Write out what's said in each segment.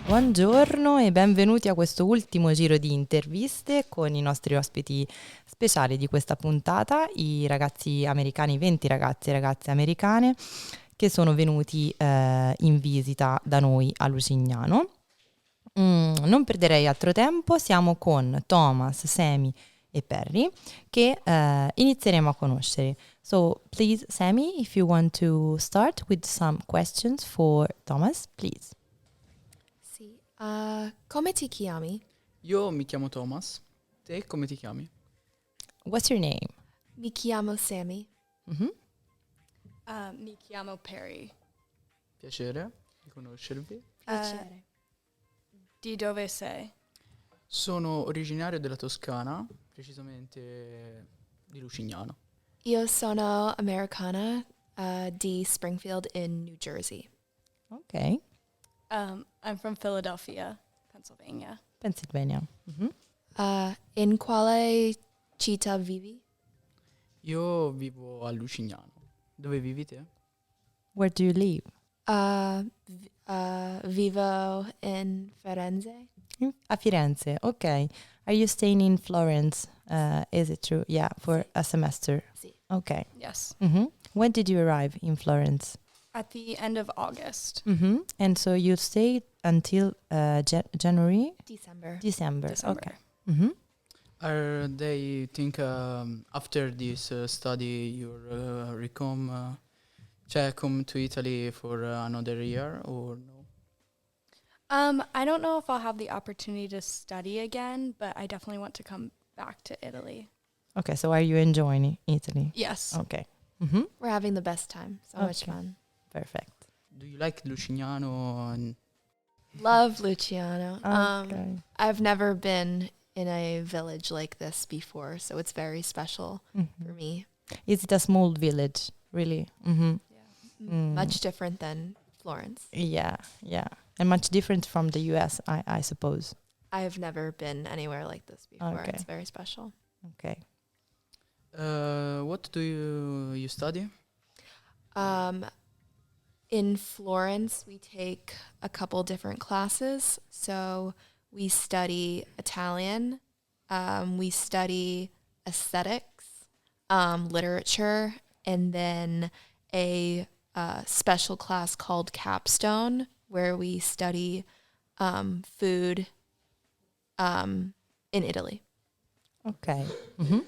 Buongiorno e benvenuti a questo ultimo giro di interviste con i nostri ospiti speciali di questa puntata, i ragazzi americani, 20 ragazzi e ragazze americane che sono venuti in visita da noi a Lucignano. Non perderei altro tempo, siamo con Thomas, Sammy e Perry che inizieremo a conoscere. So please, Sammy, if you want to start with some questions for Thomas, please. Sì. Come ti chiami? Io mi chiamo Thomas. Te come ti chiami? What's your name? Mi chiamo Sammy. Mhm. Mi chiamo Perry. Piacere di conoscervi. Piacere. Di dove sei? Sono originario della Toscana, precisamente di Lucignano. Io sono americana di Springfield in New Jersey. Ok, I'm from Philadelphia, Pennsylvania. Pennsylvania. Mhm. In quale città vivi? Io vivo a Lucignano. Dove vivi te? Where do you live? Vivo in Firenze. A Firenze. Okay. Are you staying in Florence? Is it true? Yeah, for a semester. Sì. Okay. Yes. When did you arrive in Florence? At the end of August. And so you stayed until January, December. December. December. Okay. Mhm. Are they think after this study you'll come to Italy for another year or no? I don't know if I'll have the opportunity to study again, but I definitely want to come back to Italy. Okay. So are you enjoying Italy? Yes. Okay. Mhm. We're having the best time. So much Okay. fun. Perfect. Do you like Lucignano? Love Luciano. Okay. I've never been in a village like this before, so it's very special for me. Is it a small village? Really? Mhm. Much different than Florence. Yeah. And much different from the US, I suppose. I have never been anywhere like this before. Okay. It's very special. Okay. What do you study? In Florence, we take a couple different classes. So we study Italian, we study aesthetics, literature, and then a special class called Capstone, where we study food in Italy. Okay. Mhm.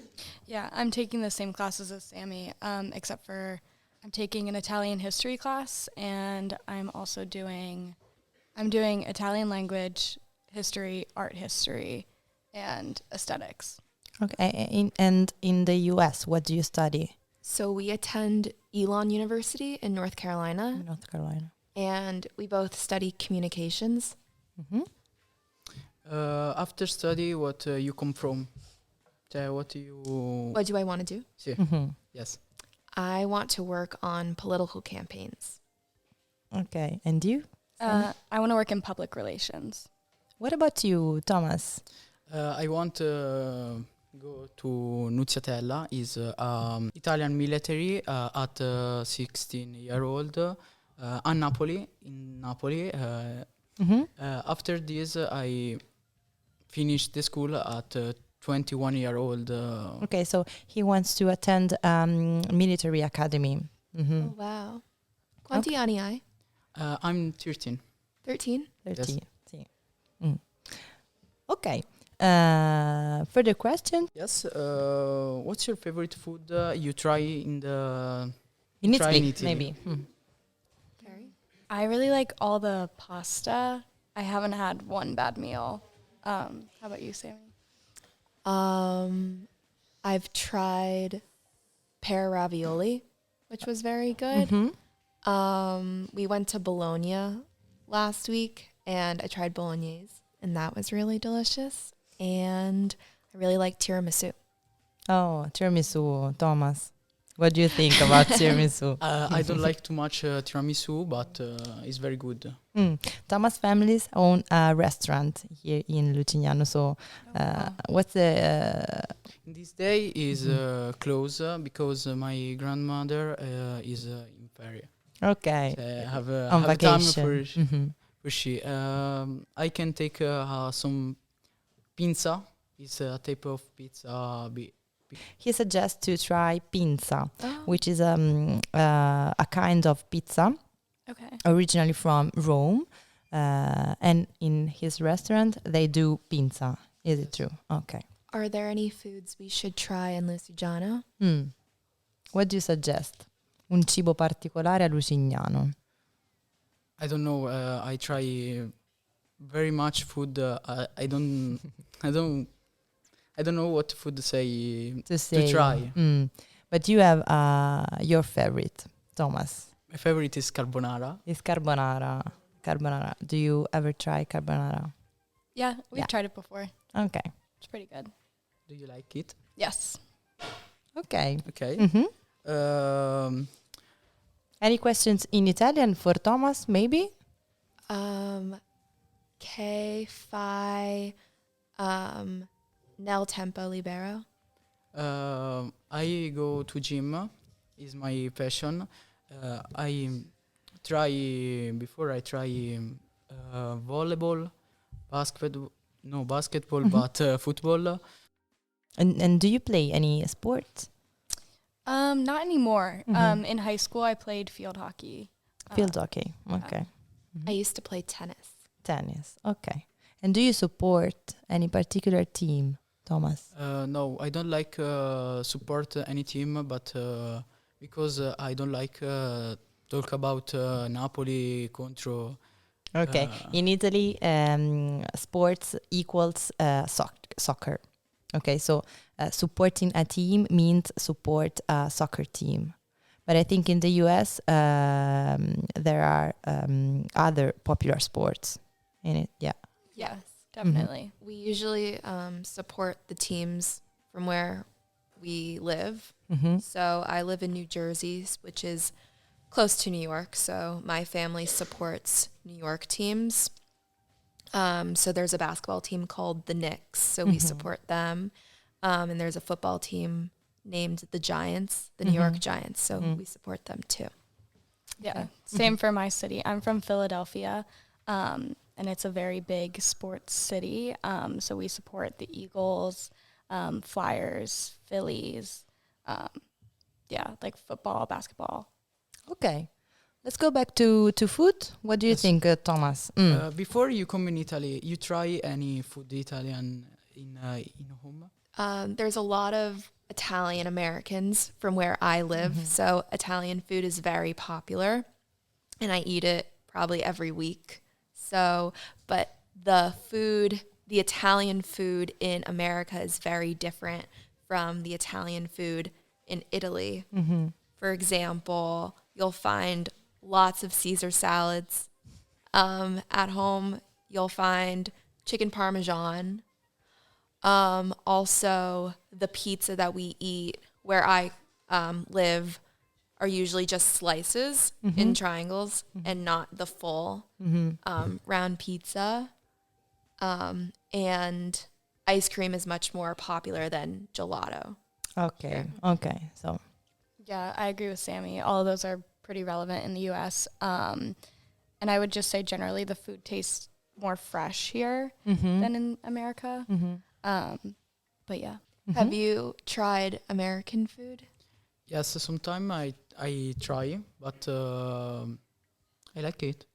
Yeah, I'm taking the same classes as Sammy, except for I'm taking an Italian history class, and I'm doing Italian language, history, art history, and aesthetics. Okay. And in the US, what do you study? So we attend Elon University in North Carolina, North Carolina. and we both study communications. Mhm. After study, what you come from? What do you? What do I want to do? Sì. Mhm. Yes. I want to work on political campaigns. Okay. And you? I want to work in public relations. What about you, Thomas? I want to go to Nuziatella. Is Italian military at 16-year-old a Napoli in Napoli. After this, I finished the school at 21-year-old. Okay, so he wants to attend military academy. Mhm. Oh, wow. Quanti anni hai? I'm 13. 13? 13. Sì. Okay. Further question? Yes. What's your favorite food you try in the? In Try in Italy, Italy. maybe. Perry? I really like all the pasta. I haven't had one bad meal. How about you, Sammy? I've tried pear ravioli, which was very good. We went to Bologna last week, and I tried bolognese, and that was really delicious. And I really like tiramisu. Oh, tiramisu, Thomas. What do you think about tiramisu? I don't like too much tiramisu, but it's very good. Thomas' families own a restaurant here in Lucignano. So, what's the? In this day is closed because my grandmother is in Paris. Okay, So I have on have time vacation. Sushi. I can take some pizza. It's a type of pizza. He suggests to try pinza, Oh. which is a kind of pizza Okay. originally from Rome. And in his restaurant, they do pinza. Is it true? Okay. Are there any foods we should try in Lucignano? What do you suggest? Un cibo particolare a Lucignano. I don't know. I try very much food. I don't. I don't know what food to say To say, try. But you have your favorite, Thomas. My favorite is carbonara. It's carbonara. Carbonara. Do you ever try carbonara? Yeah, we've Yeah. tried it before. Okay. It's pretty good. Do you like it? Yes. Okay. Okay. Any questions in Italian for Thomas, maybe? Che fai nel tempo libero? I go to gym. Is my passion. I try before I try volleyball, basketball, but football. And do you play any sports? Not anymore. Mhm. In high school, I played field hockey. Field hockey. Okay. I used to play tennis. Tennis. Okay. And do you support any particular team, Thomas? No, I don't like support any team, but because I don't like talk about Napoli contro. Okay. In Italy, sports equals soccer. Okay, so supporting a team means support a soccer team. But I think in the US, there are other popular sports in it. Yeah. Yes, definitely. We usually support the teams from where we live. Mm-hmm. So I live in New Jersey, which is close to New York. So my family supports New York teams. So there's a basketball team called the Knicks. So we support them. And there's a football team named the Giants, the New York Giants. So we support them too. Yeah. Same for my city. I'm from Philadelphia, and it's a very big sports city. So we support the Eagles, Flyers, Phillies, like football, basketball. Okay. Let's go back to food. What do you think, Thomas? Before you come in Italy, you try any food Italian in home? There's a lot of Italian Americans from where I live. So Italian food is very popular and I eat it probably every week. So, but the Italian food in America is very different from the Italian food in Italy. For example, you'll find lots of Caesar salads. At home, you'll find chicken parmesan. Also, the pizza that we eat where I live are usually just slices in triangles and not the full round pizza. And ice cream is much more popular than gelato. Okay. Okay. So. Yeah, I agree with Sammy. All of those are pretty relevant in the U.S. And I would just say generally the food tastes more fresh here than in America. But yeah. Have you tried American food? Yes, sometimes I try, but I like it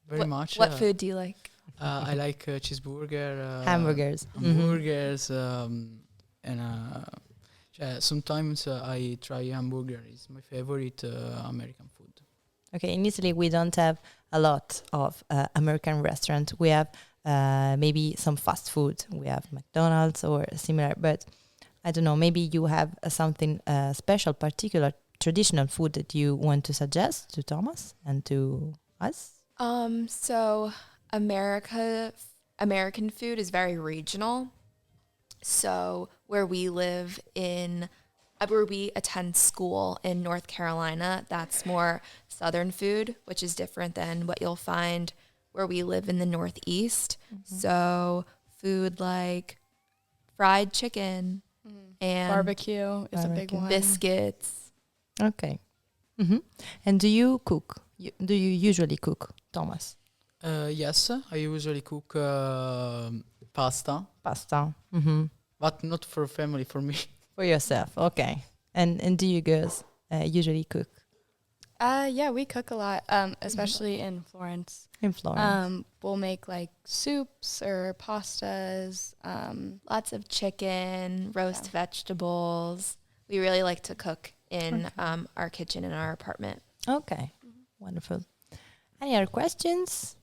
very much. What food do you like? I like cheeseburger, Hamburgers. hamburgers, and sometimes I try hamburger. It's my favorite American food. Okay, in Italy we don't have a lot of American restaurants. We have maybe some fast food. We have McDonald's or similar, but I don't know, maybe you have something special, particular, traditional food that you want to suggest to Thomas and to us? So American food is very regional. So where we attend school in North Carolina, that's more Southern food, which is different than what you'll find where we live in the Northeast. So food like fried chicken and Barbecue is a big one. biscuits. Okay. And do you cook? Do you usually cook, Thomas? Yes, I usually cook pasta, Pasta. but not for family, for me. For yourself, okay. And do you girls usually cook Yeah, we cook a lot, especially in Florence. in Florence? We'll make like soups or pastas. Lots of chicken, roast vegetables. We really like to cook in our kitchen in our apartment. Okay, wonderful. Any other questions?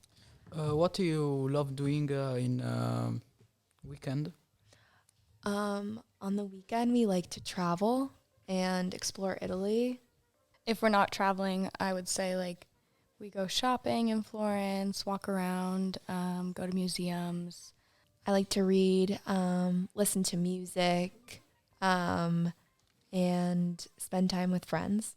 What do you love doing in weekend? On the weekend, we like to travel and explore Italy. If we're not traveling, I would say like we go shopping in Florence, walk around, go to museums. I like to read, listen to music, and spend time with friends.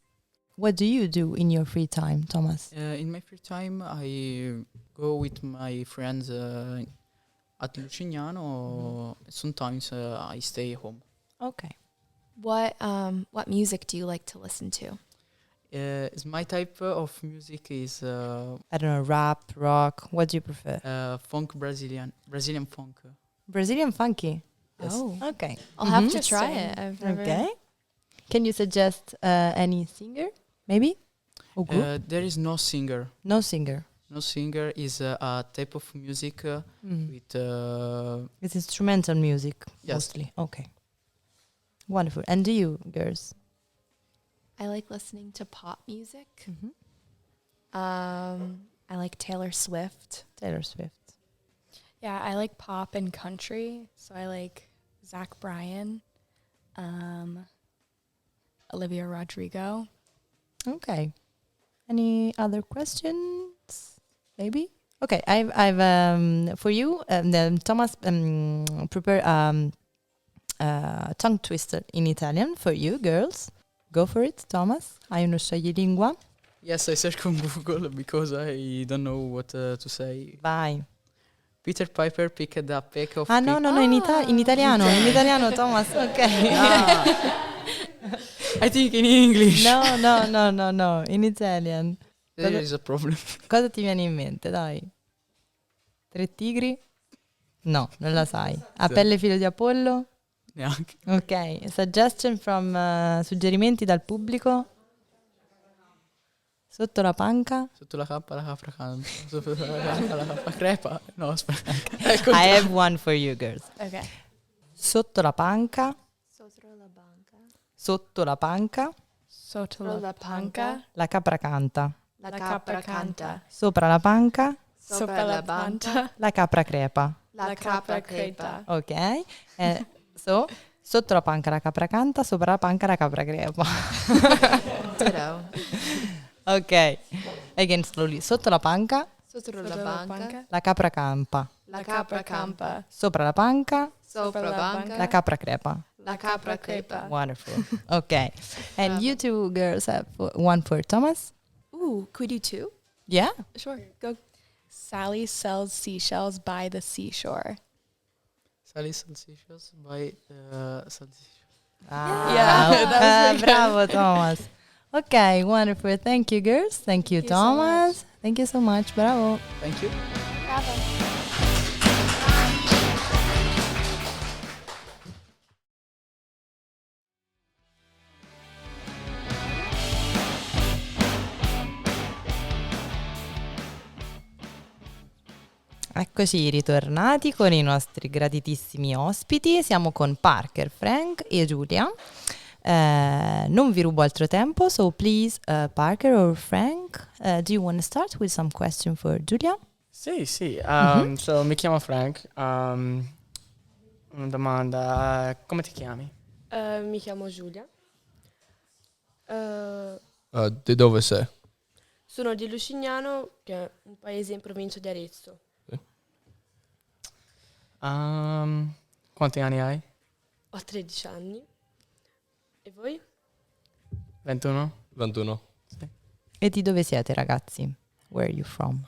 What do you do in your free time, Thomas? In my free time, I go with my friends at Lucignano. Sometimes I stay home. Okay. What music do you like to listen to? Is my type of music is I don't know, rap, rock. What do you prefer? funk Brazilian funk. Brazilian funky. Yes. Oh, Okay. I'll have to Interesting. try it. I've never. Okay. Can you suggest any singer, maybe? Or group? There is no singer. No singer. No singer is a type of music with It's instrumental music, Yes. mostly. Okay. Wonderful. And do you, girls? I like listening to pop music. I like Taylor Swift. Taylor Swift. Yeah, I like pop and country. So I like Zach Bryan, Olivia Rodrigo. Okay. Any other questions? Maybe. Okay. I've for you. Thomas prepared tongue twister in Italian for you, girls. Go for it, Thomas. Hai uno scioglilingua? Yes, I search on Google because I don't know what to say. Vai. Peter Piper picked a peck of Ah, no, no, no, in italiano. In italiano, Thomas. Ok. I think in English. No, no, no, no, no. In Italian. There is a problem. Cosa ti viene in mente, dai? Tre tigri? No, non la sai. A pelle filo di Apollo? Neanche. Ok. Suggestion from suggerimenti dal pubblico? Sotto la panca? Sotto la capra canta. Sotto la capra crepa. No, aspetta. I have one for you girls. Okay. Sotto la panca? Sotto la banca. Sotto la panca? Sotto la la panca. panca. La capra canta. La capra canta. Sopra la panca? Sopra la panca. La capra crepa. La capra crepa. Ok. So, sotto la panca la capra canta, sopra la panca la capra crepa. Ditto. Ok. Again slowly. Sotto la panca Sotto la banca. la capra campa. La capra campa. Sopra la panca Sopra la banca. la capra crepa. La capra crepa. Wonderful. Okay. And you two girls have one for Thomas? Ooh, could we do two? Yeah? Sure. Go. Sally sells seashells by the seashore. Sally salsiccios by salsiccios. Yeah. Bravo, Thomas. Okay, wonderful. Thank you, girls. Thank you, Thomas. Thank you so much. Bravo. Thank you. Eccoci ritornati con i nostri graditissimi ospiti. Siamo con Parker, Frank e Giulia. Non vi rubo altro tempo, so please, Parker or Frank, do you want to start with some question for Giulia? Sì. So, mi chiamo Frank. Una domanda, come ti chiami? Mi chiamo Giulia. Di dove sei? Sono di Lucignano, che è un paese in provincia di Arezzo. Quanti anni hai? Ho 13 anni. E voi? 21? 21. E di dove siete, ragazzi? Where are you from?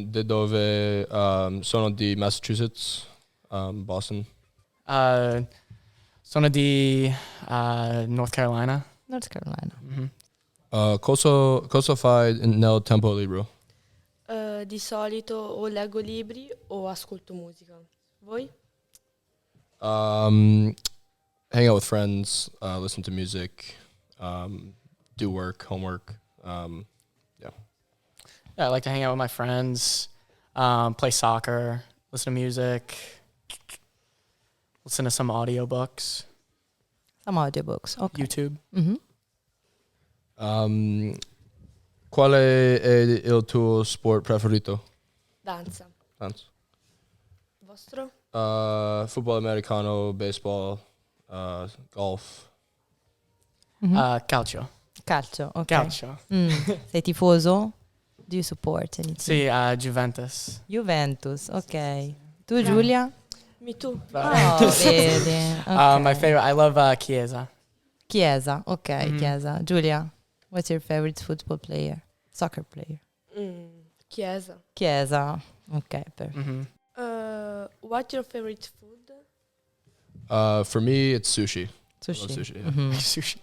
Di dove sono di Massachusetts, Boston. Sono di North Carolina. North Carolina. Mhm. Cosa fai nel tempo libero? Di di solito o leggo libri o ascolto musica. Voi? Hang out with friends, listen to music, do work, homework. Yeah. Yeah, I like to hang out with my friends, play soccer, listen to music, listen to some audiobooks, Some audiobooks. Ok. YouTube. Mhm. Qual è il tuo sport preferito? Danza. Hans? Vostro? Football americano, baseball, golf. Calcio. Calcio, ok. Calcio. Sei tifoso? Do you support any team? Sì, Juventus. Juventus, ok. Tu Giulia? Me too. Oh, vedi. Ok. My favorite, I love Chiesa. Chiesa, ok, Mhm. Chiesa. Giulia, what's your favorite football player? Soccer player? Chiesa. Chiesa, ok, perfect. Mm-hmm. What's your favorite food? For me, it's sushi. Sushi. I love sushi, yeah. Mhm. Sushi.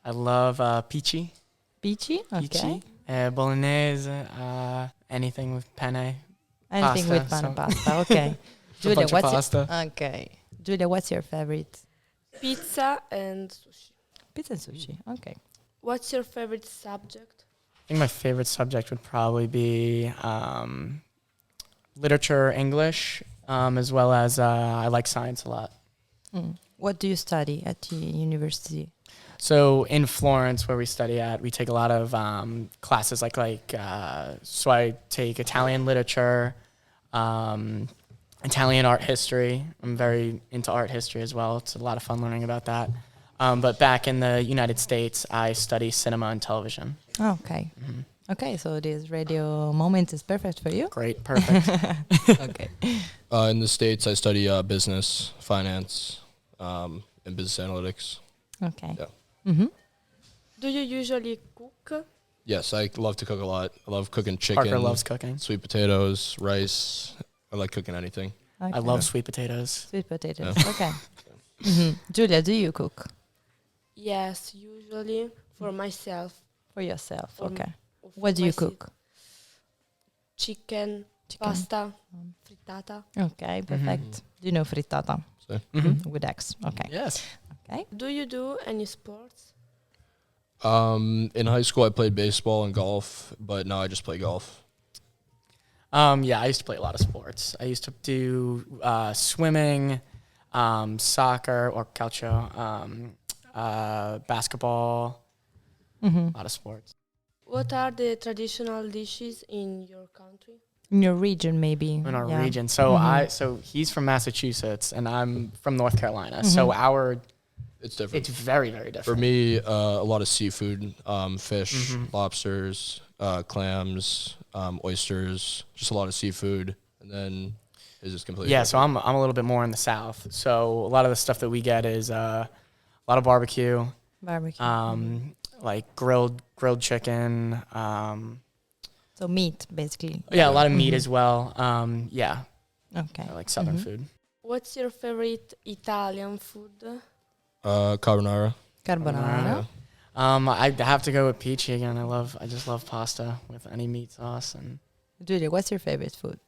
I love peachy. Peachy? Ok. Peachy. Bolognese. Anything with penne. Anything Pasta, with pan so- pasta, ok. Giulia, bunch of what's pasta. okay. Giulia, what's your favorite? Pizza and sushi. Pizza and sushi, ok. What's your favorite subject? I think my favorite subject would probably be literature, English, as well as I like science a lot. What do you study at the university? So in Florence, where we study at, we take a lot of classes so I take Italian literature, Italian art history. I'm very into art history as well. It's a lot of fun learning about that. But back in the United States, I study cinema and television. Oh, okay. Okay, so this radio moment is perfect for you? Great, perfect. Okay. In the States, I study business, finance, and business analytics. Okay. Yeah. Mm-hmm. Do you usually cook? Yes, I love to cook a lot. I love cooking chicken, Parker loves cooking. sweet potatoes, rice. I like cooking anything. I love sweet potatoes. sweet potatoes. Yeah. Okay. Julia, do you cook Yes, usually for myself. for yourself? For Okay. or for What do my you sis- cook? Chicken, pasta, frittata. Okay, perfect. Do you know frittata Mm-hmm. with eggs? Okay. Yes. Okay. Do you do any sports? In high school, I played baseball and golf, but now I just play golf. Yeah, I used to play a lot of sports. I used to do swimming, soccer or calcio, basketball, a lot of sports. What are the traditional dishes in your country? In your region, maybe. In our Yeah. region. So so he's from Massachusetts and I'm from North Carolina. So It's different. it's very, very different. For me, a lot of seafood, fish, Mhm. lobsters, clams, oysters, just a lot of seafood. And then it's just completely Yeah, so different. I'm a little bit more in the South. So a lot of the stuff that we get is a lot of barbecue, Barbecue. like grilled chicken. So meat, basically. Yeah, a lot of meat as well. Yeah, Okay. I like Southern food. What's your favorite Italian food? Carbonara. Carbonara. I have to go with peachy again. I just love pasta with any meat sauce and Julia, what's your favorite food?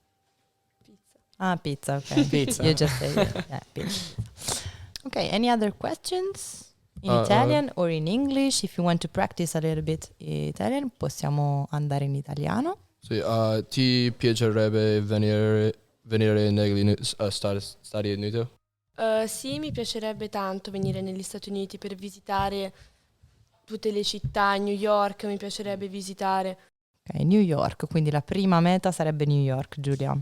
Pizza. Ah, pizza. Okay. pizza. You just say yeah, pizza. Okay. Any other questions in Uh, Italian or in English? If you want to practice a little bit Italian, possiamo andare in italiano. Sì, ti piacerebbe venire negli Stati Uniti? Sì, mi piacerebbe tanto venire negli Stati Uniti per visitare tutte le città, New York mi piacerebbe visitare. Ok, New York, quindi la prima meta sarebbe New York, Giulia.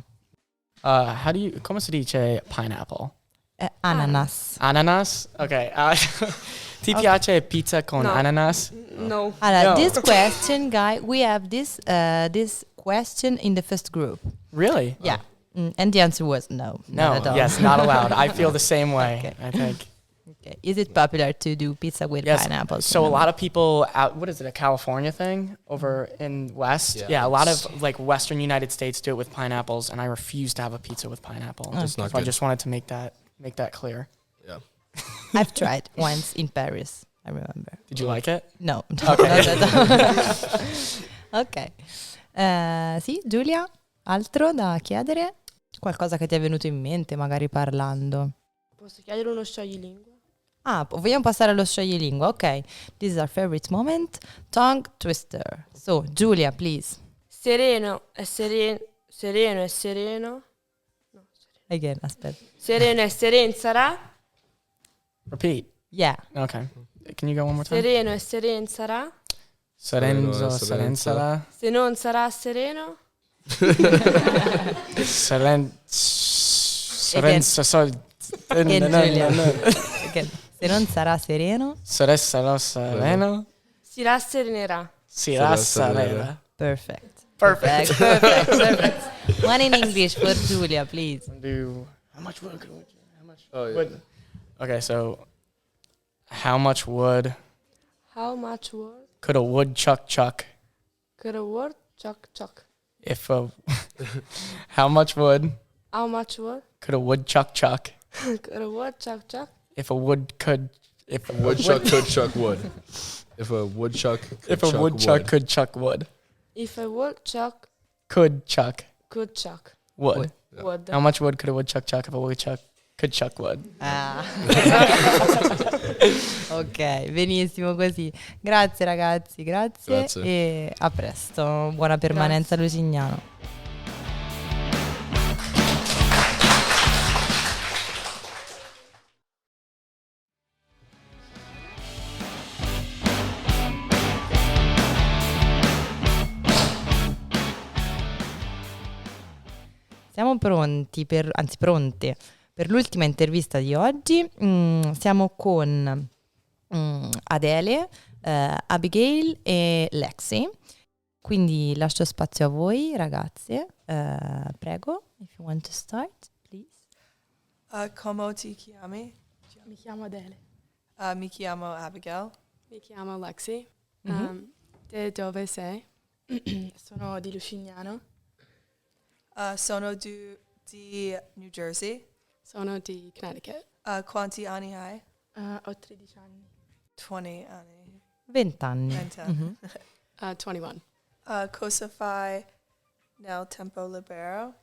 Come si dice pineapple? Ananas. Ananas? Ok. Ti piace pizza con No. ananas? No. Allora, No. this question, guy, we have this question in the first group. Really? Yeah. And the answer was no. No. Not at all. Yes, not allowed. I feel the same way. Okay. I think. Okay. Is it popular to do pizza with Yes. pineapples? So a lot of people out, what is it, a California thing over in West? Yeah, Yeah, a lot it's- of like Western United States do it with pineapples, and I refuse to have a pizza with pineapple. That's not So I good. just wanted to make that clear. Yeah. I've tried once in Paris, I remember. Did you like it? No. Okay. Not at all. Ok. Sì, Giulia, altro da chiedere? Qualcosa che ti è venuto in mente, magari parlando? Posso chiedere uno scioglilingua? Ah, vogliamo passare allo scioglilingua? Ok. This is our favorite moment. Tongue twister. So, Giulia, please. Sereno è sereno. Sereno è sereno. No, Again, aspetta. sereno è seren sarà. Repeat. Yeah. Okay. Can you go one more time? Sereno è seren sarà. Serenzo, Serenza. serensara. Se non sarà sereno. Serenza, Again, Giulia. Again. Se non sarà sereno. Seressa sereno. Si rasserenerà. Si Sarà rassalera. Perfect. Perfect. Perfect. One in English for Giulia, please. Do how much wood could we? How much Oh, yeah. wood? Okay, so how much wood How much wood could a woodchuck chuck could a word chuck chuck? if a how much wood How much wood could a woodchuck chuck could a word chuck chuck? if a wood could if a Woodchuck could chuck wood. If a woodchuck could if a chuck woodchuck wood. could chuck wood If a woodchuck could chuck could chuck wood. Yeah. wood. How much wood could a woodchuck chuck if a woodchuck could chuck wood? Ah. Ok, benissimo così. Grazie ragazzi, grazie. Grazie. E a presto. Buona permanenza a Lusignano. Siamo pronti pronte per l'ultima intervista di oggi. Siamo con Adele, Abigail e Lexi. Quindi lascio spazio a voi, ragazze. Prego, if you want to start, please. Come ti chiami? Mi chiamo Adele. Mi chiamo Abigail. Mi chiamo Lexi. Mhm. Te dove sei? Sono di Lucignano. Sono di New Jersey. Sono di Connecticut. Quanti anni hai? Ho 13 anni. 20 anni. 20 anni. 20 anni. Mhm. 21. Cosa fai nel tempo libero?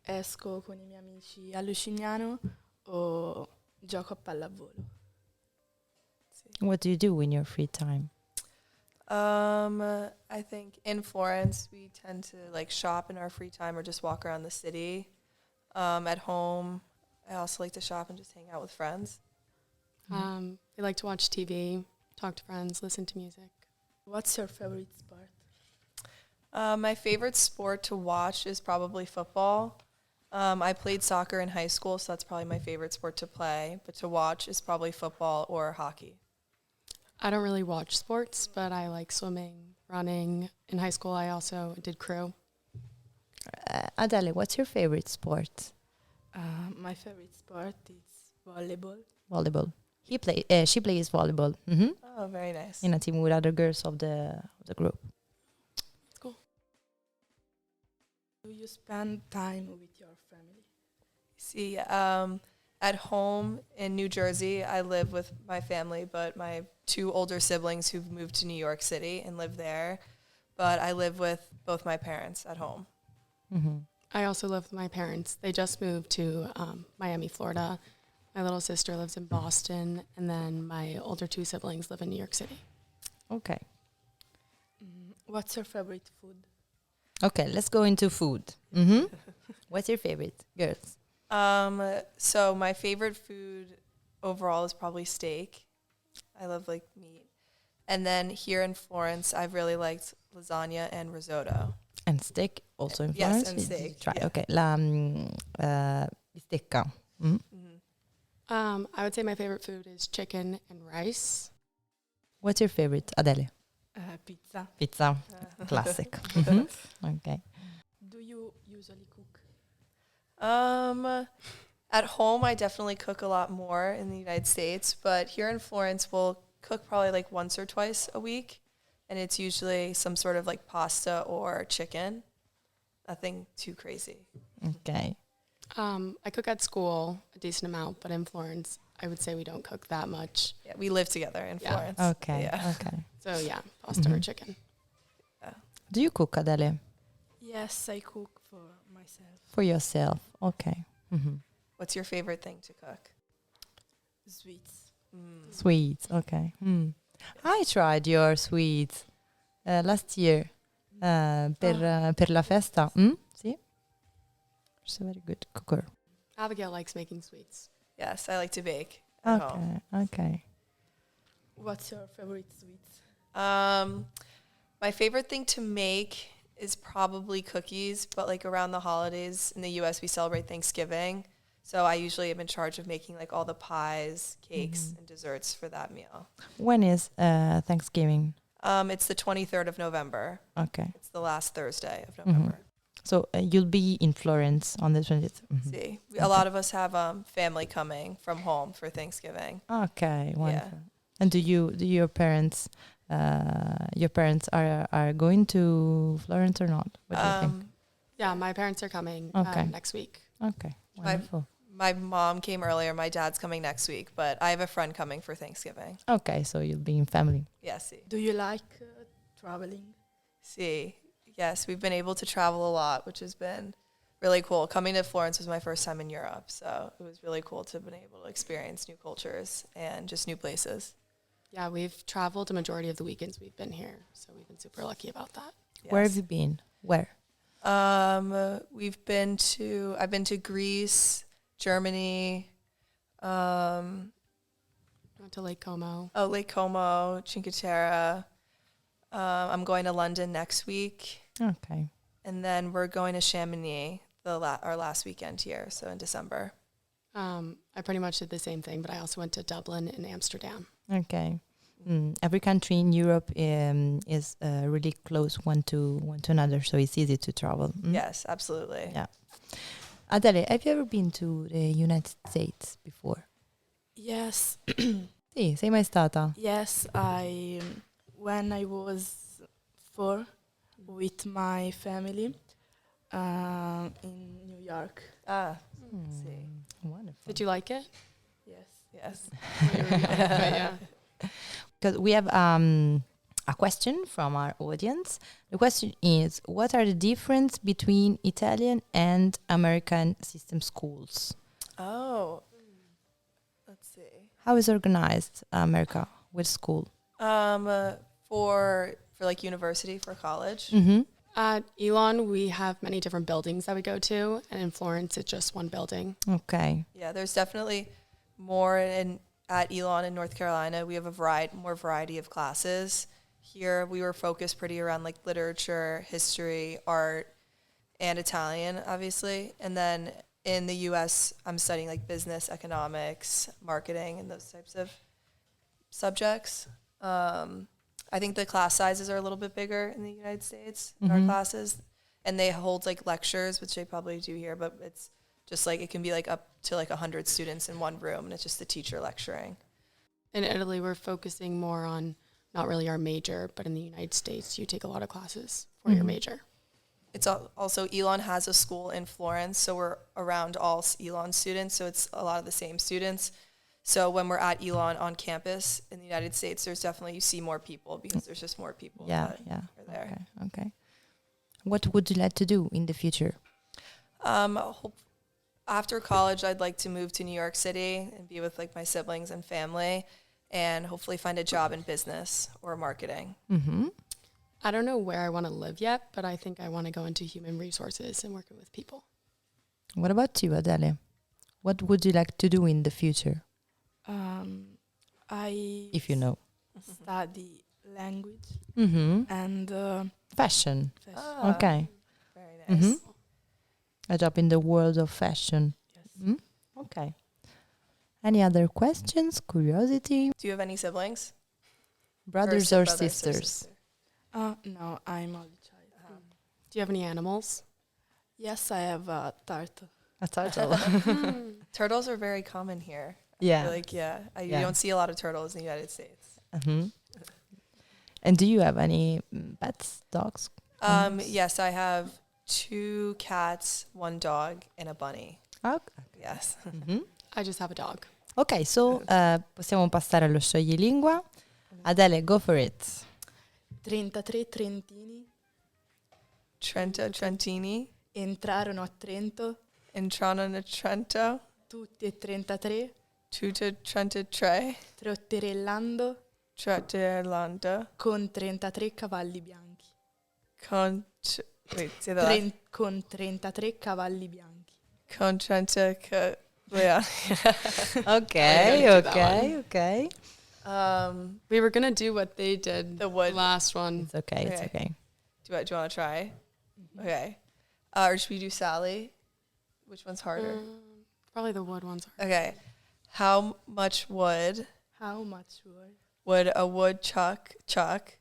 Esco con i miei amici a Lucignano o gioco a pallavolo. What do you do in your free time? I think in Florence we tend to like shop in our free time or just walk around the city. At home, I also like to shop and just hang out with friends. We like to watch TV, talk to friends, listen to music. What's your favorite sport? My favorite sport to watch is probably football. I played soccer in high school, so that's probably my favorite sport to play. But to watch is probably football or hockey. I don't really watch sports, but I like swimming, running. In high school, I also did crew. Adele, what's your favorite sport? My favorite sport is volleyball. Volleyball. She plays volleyball. Mhm. Oh, very nice. In a team with other girls of the group. Do you spend time with your family? See, at home in New Jersey, I live with my family, but my two older siblings who've moved to New York City and live there. But I live with both my parents at home. Mhm. I also live with my parents. They just moved to Miami, Florida. My little sister lives in Boston, and then my older two siblings live in New York City. Okay. What's your favorite food? Okay, let's go into food. Mhm. What's your favorite, girls? So my favorite food overall is probably steak. I love like meat. And then here in Florence, I've really liked lasagna and risotto. And steak also in Yes, Florence? and Did you steak, try? yeah. Okay, la bistecca. Mhm. Mm-hmm. I would say my favorite food is chicken and rice. What's your favorite, Adele? Pizza. Pizza, classic. Mhm. Okay. Do you usually cook? At home, I definitely cook a lot more in the United States, but here in Florence, we'll cook probably like once or twice a week, and it's usually some sort of like pasta or chicken. Nothing too crazy. Okay. I cook at school a decent amount, but in Florence, I would say we don't cook that much. Yeah, we live together in Yeah. Florence. Okay, Yeah. okay. So yeah, pasta or Mhm. chicken. Do you cook, Adele? Yes, I cook for myself. For yourself? Okay. Hmm. What's your favorite thing to cook? Sweets. Sweets, okay. I tried your sweets last year per la festa. Sì? She's a very good cooker. Abigail likes making sweets. Yes, I like to bake at home. Okay. What's your favorite sweet? My favorite thing to make is probably cookies, but like around the holidays in the US we celebrate Thanksgiving. So I usually am in charge of making like all the pies, cakes, and desserts for that meal. When is Thanksgiving? It's the 23rd of November. Okay. It's the last Thursday of November. So you'll be in Florence on the 20th. See, a lot of us have family coming from home for Thanksgiving. Okay, wonderful. And do your parents are going to Florence or not? What do you think? Yeah, my parents are coming next week. Okay, wonderful. My mom came earlier. My dad's coming next week, but I have a friend coming for Thanksgiving. Okay, so you'll be in family. Yeah, see. Do you like traveling? See, yes, we've been able to travel a lot, which has been really cool. Coming to Florence was my first time in Europe, so it was really cool to have been able to experience new cultures and just new places. Yeah, we've traveled a majority of the weekends we've been here, so we've been super lucky about that. Yes. Where have you been? Where? I've been to Greece, Germany, Went to Lake Como. Lake Como, Cinque Terre. I'm going to London next week. Okay. And then we're going to Chamonix our last weekend here, so in December. I pretty much did the same thing, but I also went to Dublin and Amsterdam. Okay. Every country in Europe is really close one to another, so it's easy to travel. Yes, absolutely. Yeah. Adele, have you ever been to the United States before? Yes. Sì, sei mai stata? Yes, when I was 4 with my family in New York. See. Wonderful. Did you like it? Yes. Yeah. Because we have a question from our audience. The question is, what are the difference between Italian and American system schools? Oh. Let's see. How is organized America with school? For like university, for college. Mm-hmm. At Elon, we have many different buildings that we go to, and in Florence, it's just one building. Okay. Yeah, there's definitely more at Elon in North Carolina. We have more variety of classes. Here, we were focused pretty around like literature, history, art, and Italian, obviously. And then in the U.S., I'm studying like business, economics, marketing, and those types of subjects. I think the class sizes are a little bit bigger in the United States in our classes, and they hold like lectures, which they probably do here, but it's just like it can be like up to like 100 students in one room, and it's just the teacher lecturing. In Italy, we're focusing more on not really our major, but in the United States, you take a lot of classes for your major. It's also Elon has a school in Florence, so we're around all Elon students, so it's a lot of the same students. So when we're at Elon on campus in the United States, there's definitely, you see more people because there's just more people that are there. Okay. What would you like to do in the future? After college, I'd like to move to New York City and be with like my siblings and family and hopefully find a job in business or marketing. Mm-hmm. I don't know where I want to live yet, but I think I want to go into human resources and working with people. What about you, Adele? What would you like to do in the future, I if you know? study language Mm-hmm. and Fashion. fashion. Okay. Very nice. Mm-hmm. A job in the world of fashion. Yes. Okay. Any other questions? Curiosity? Do you have any siblings? Brothers or sisters? No, I'm only child. Do you have any animals? Yes, I have a turtle. A turtle. Turtles are very common here. Yeah. You don't see a lot of turtles in the United States. Mm-hmm. And do you have any pets, dogs? Yes, I have 2 cats, 1 dog, and a bunny. Okay. Yes. Mm-hmm. I just have a dog. Ok, so possiamo passare allo scioglilingua. Adele, go for it. 33 trentini Trento, Trentini. entrarono a Trento, Entrano a Trento. tutti e 33, Tutte 33. trotterellando Trotterlando. con 33 cavalli bianchi. Wait, say that. Con 33 cavalli bianchi. Con Trento. Yeah. Ok. We were gonna do what they did. The wood. Last one. It's okay. Do you want to try? Okay. Or should we do Sally? Which one's harder? Probably the wood ones. Okay. How much wood How much wood? would a woodchuck chuck?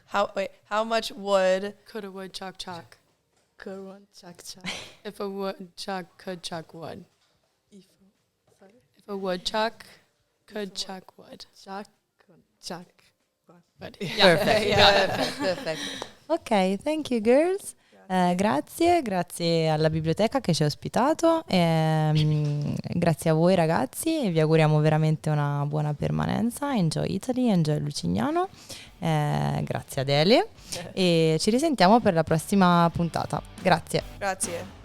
How much wood Could a woodchuck chuck? Could one chuck chuck? If a woodchuck could chuck wood. If sorry. If a woodchuck could chuck wood. Chuck chuck. But Perfect. Ok, thank you girls. Grazie alla biblioteca che ci ha ospitato, grazie a voi ragazzi e vi auguriamo veramente una buona permanenza. Enjoy Italy, enjoy Lucignano, grazie Adele e ci risentiamo per la prossima puntata. Grazie. Grazie.